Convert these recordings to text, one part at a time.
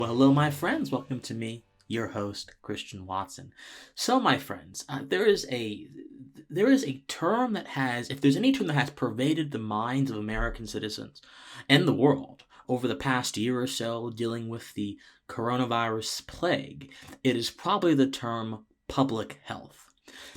Well, hello, my friends. Welcome to me, your host, Christian Watson. So, my friends, there is a term that has, if there's any term that has pervaded the minds of American citizens and the world over the past year or so, dealing with the coronavirus plague, it is probably the term public health.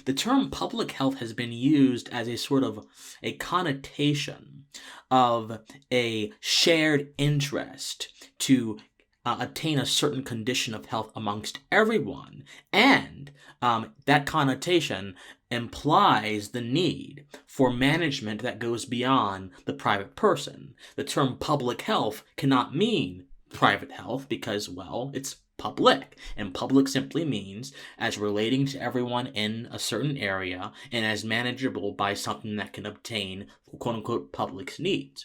The term public health has been used as a sort of a connotation of a shared interest to attain a certain condition of health amongst everyone. And that connotation implies the need for management that goes beyond the private person. The term public health cannot mean private health because, well, it's public. And public simply means as relating to everyone in a certain area and as manageable by something that can obtain quote unquote public's needs.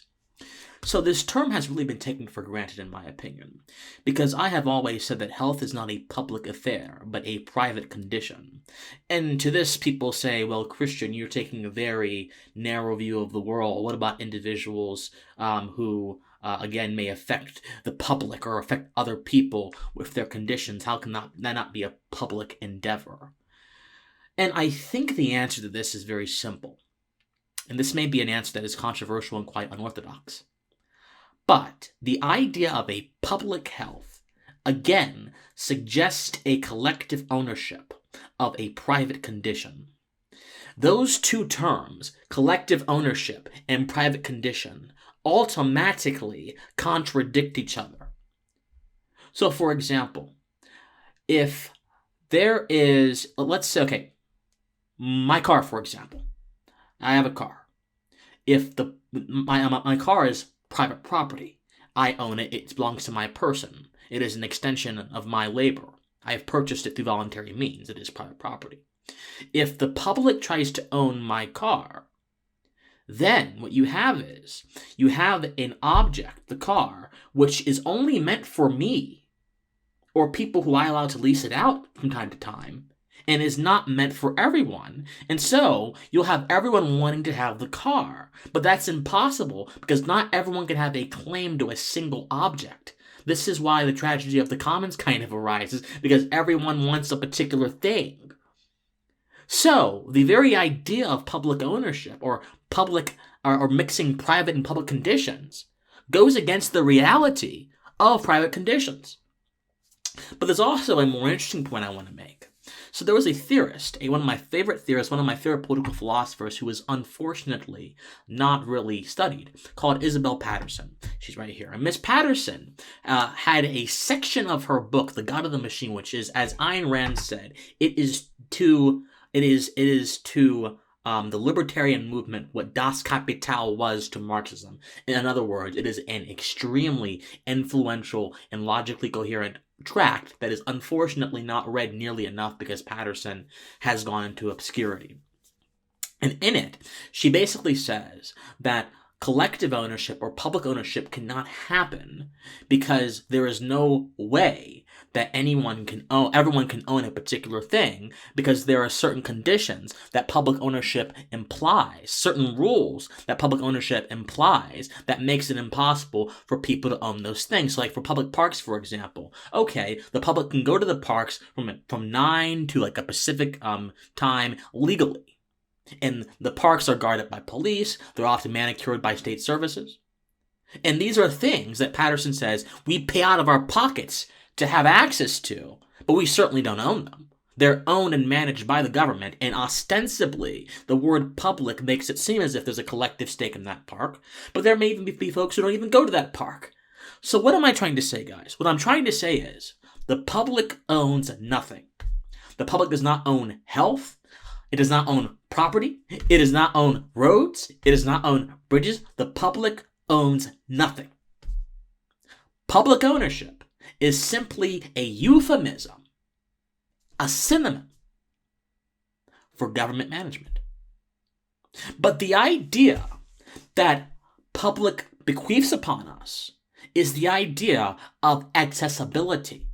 So this term has really been taken for granted in my opinion, because I have always said that health is not a public affair, but a private condition. And to this people say, well, Christian, you're taking a very narrow view of the world. What about individuals who again, may affect the public or affect other people with their conditions? How can that not be a public endeavor? And I think the answer to this is very simple. And this may be an answer that is controversial and quite unorthodox. But the idea of a public health, again, suggests a collective ownership of a private condition. Those two terms, collective ownership and private condition, automatically contradict each other. So, for example, if there is, let's say, okay, my car, for example, I have a car. If my car is private property, I own it, it belongs to my person. It is an extension of my labor. I have purchased it through voluntary means. It is private property. If the public tries to own my car, then what you have is, you have an object, the car, which is only meant for me, or people who I allow to lease it out from time to time, and is not meant for everyone. And so, you'll have everyone wanting to have the car. But that's impossible, because not everyone can have a claim to a single object. This is why the tragedy of the commons kind of arises, because everyone wants a particular thing. So, the very idea of public ownership, or public, or mixing private and public conditions, goes against the reality of private conditions. But there's also a more interesting point I want to make. So there was a theorist, one of my favorite theorists, one of my favorite political philosophers who was unfortunately not really studied, called Isabel Patterson. She's right here. And Miss Patterson had a section of her book, The God of the Machine, which is, as Ayn Rand said, it is to the libertarian movement what Das Kapital was to Marxism. In other words, it is an extremely influential and logically coherent tract that is unfortunately not read nearly enough because Patterson has gone into obscurity. And in it, she basically says that collective ownership or public ownership cannot happen because there is no way that everyone can own a particular thing, because there are certain conditions that public ownership implies, certain rules that public ownership implies that makes it impossible for people to own those things. So like for public parks, for example, okay, the public can go to the parks from 9 to like a Pacific time legally. And the parks are guarded by police. They're often manicured by state services. And these are things that Patterson says we pay out of our pockets to have access to, but we certainly don't own them. They're owned and managed by the government, and ostensibly, the word public makes it seem as if there's a collective stake in that park, but there may even be folks who don't even go to that park. So what am I trying to say, guys? What I'm trying to say is, the public owns nothing. The public does not own health. It does not own property. It does not own roads. It does not own bridges. The public owns nothing. Public ownership is simply a euphemism, a synonym for government management. But the idea that public bequeaths upon us is the idea of accessibility.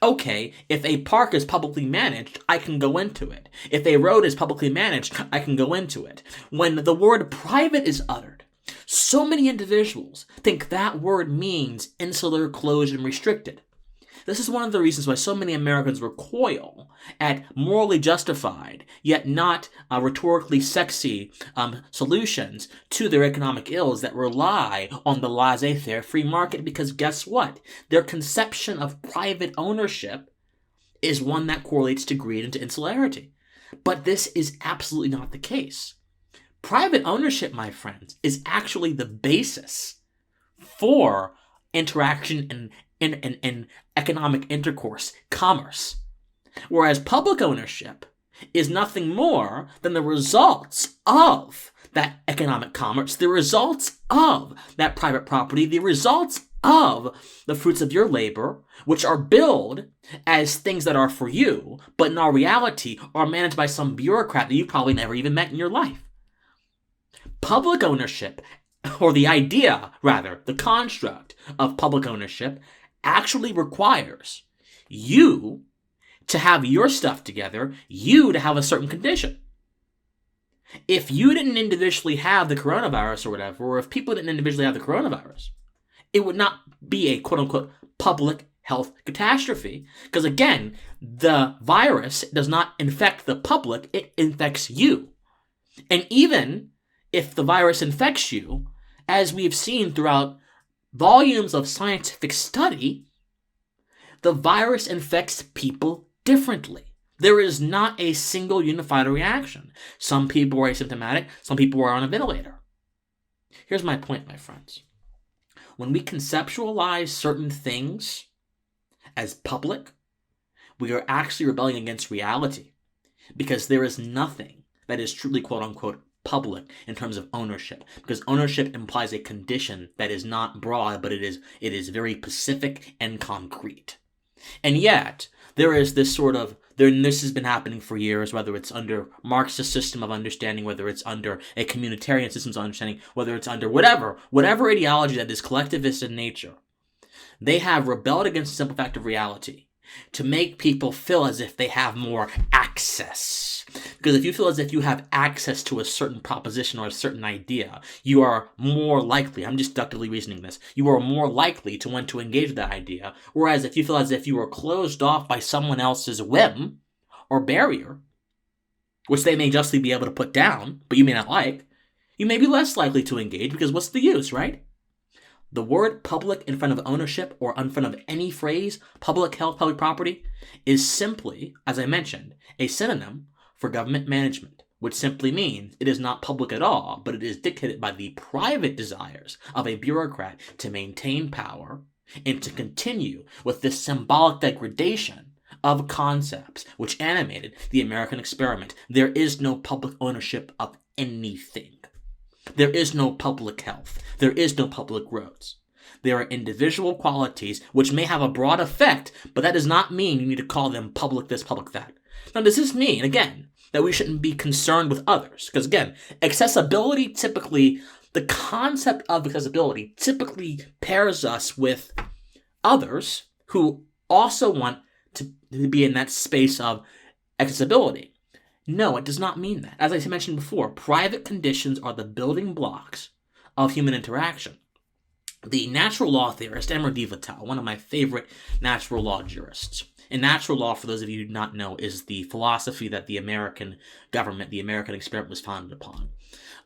Okay, if a park is publicly managed, I can go into it. If a road is publicly managed, I can go into it. When the word private is uttered, so many individuals think that word means insular, closed, and restricted. This is one of the reasons why so many Americans recoil at morally justified, yet not rhetorically sexy solutions to their economic ills that rely on the laissez-faire free market, because guess what? Their conception of private ownership is one that correlates to greed and to insularity. But this is absolutely not the case. Private ownership, my friends, is actually the basis for interaction and economic intercourse, commerce. Whereas public ownership is nothing more than the results of that economic commerce, the results of that private property, the results of the fruits of your labor, which are billed as things that are for you, but in all reality are managed by some bureaucrat that you probably never even met in your life. Public ownership, or the idea, rather, the construct of public ownership, actually requires you to have your stuff together, you to have a certain condition. If you didn't individually have the coronavirus or whatever, or if people didn't individually have the coronavirus, it would not be a quote-unquote public health catastrophe. Because again, the virus does not infect the public, it infects you. And even if the virus infects you, as we have seen throughout volumes of scientific study, the virus infects people differently. There is not a single unified reaction. Some people are asymptomatic, some people are on a ventilator. Here's my point, my friends. When we conceptualize certain things as public, we are actually rebelling against reality, because there is nothing that is truly quote-unquote public in terms of ownership, because ownership implies a condition that is not broad, but it is very specific and concrete. And yet, there is this sort of, this has been happening for years, whether it's under Marxist system of understanding, whether it's under a communitarian system of understanding, whether it's under whatever ideology that is collectivist in nature. They have rebelled against the simple fact of reality to make people feel as if they have more access. Because if you feel as if you have access to a certain proposition or a certain idea, you are more likely, I'm just deductively reasoning this, you are more likely to want to engage with that idea. Whereas if you feel as if you are closed off by someone else's whim or barrier, which they may justly be able to put down, but you may not like, you may be less likely to engage, because what's the use, right? The word public in front of ownership, or in front of any phrase, public health, public property, is simply, as I mentioned, a synonym for government management, which simply means it is not public at all, but it is dictated by the private desires of a bureaucrat to maintain power and to continue with this symbolic degradation of concepts which animated the American experiment. There is no public ownership of anything. There is no public health. There is no public roads. There are individual qualities which may have a broad effect, but that does not mean you need to call them public this, public that. Now, does this mean, again, that we shouldn't be concerned with others? Because, again, accessibility typically, the concept of accessibility typically pairs us with others who also want to be in that space of accessibility. No, it does not mean that. As I mentioned before, private conditions are the building blocks of human interaction. The natural law theorist, Emerson Vital, one of my favorite natural law jurists. And natural law, for those of you who do not know, is the philosophy that the American government, the American experiment, was founded upon.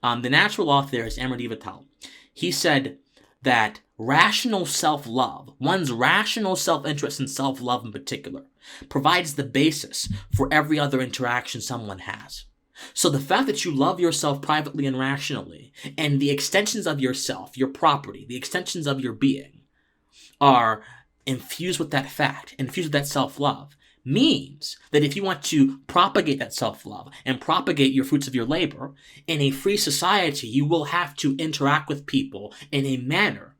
The natural law theorist, Emerson Vital, he said that rational self-love, one's rational self-interest and self-love in particular, provides the basis for every other interaction someone has. So the fact that you love yourself privately and rationally, and the extensions of yourself, your property, the extensions of your being, are infused with that fact, infused with that self-love, means that if you want to propagate that self-love and propagate your fruits of your labor in a free society, you will have to interact with people in a manner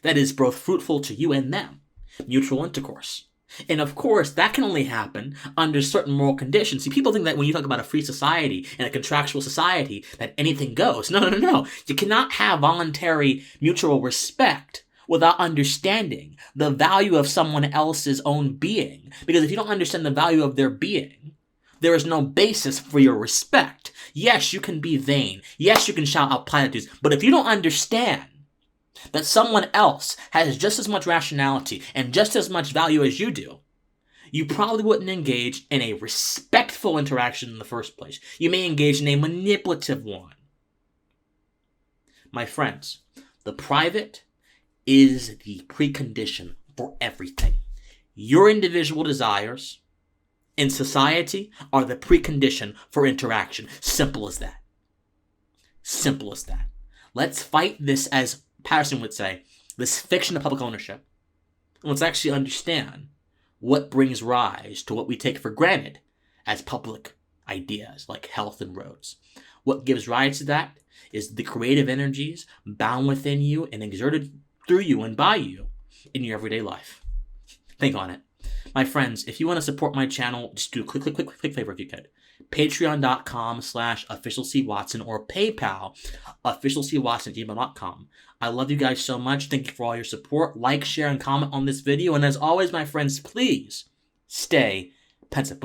that is both fruitful to you and them. Mutual intercourse. And of course, that can only happen under certain moral conditions. See, people think that when you talk about a free society and a contractual society, that anything goes. No. You cannot have voluntary mutual respect without understanding the value of someone else's own being. Because if you don't understand the value of their being, there is no basis for your respect. Yes, you can be vain. Yes, you can shout out platitudes. But if you don't understand that someone else has just as much rationality and just as much value as you do, you probably wouldn't engage in a respectful interaction in the first place. You may engage in a manipulative one. My friends, the private is the precondition for everything. Your individual desires in society are the precondition for interaction. Simple as that. Simple as that. Let's fight this, as Patterson would say, this fiction of public ownership. And let's actually understand what brings rise to what we take for granted as public ideas like health and roads. What gives rise to that is the creative energies bound within you and exerted through you and by you in your everyday life. Think on it. My friends, if you want to support my channel, just do a quick favor if you could. Patreon.com/officialcwatson or PayPal, officialcwatson@gmail.com. I love you guys so much. Thank you for all your support. Like, share, and comment on this video. And as always, my friends, please stay pensive.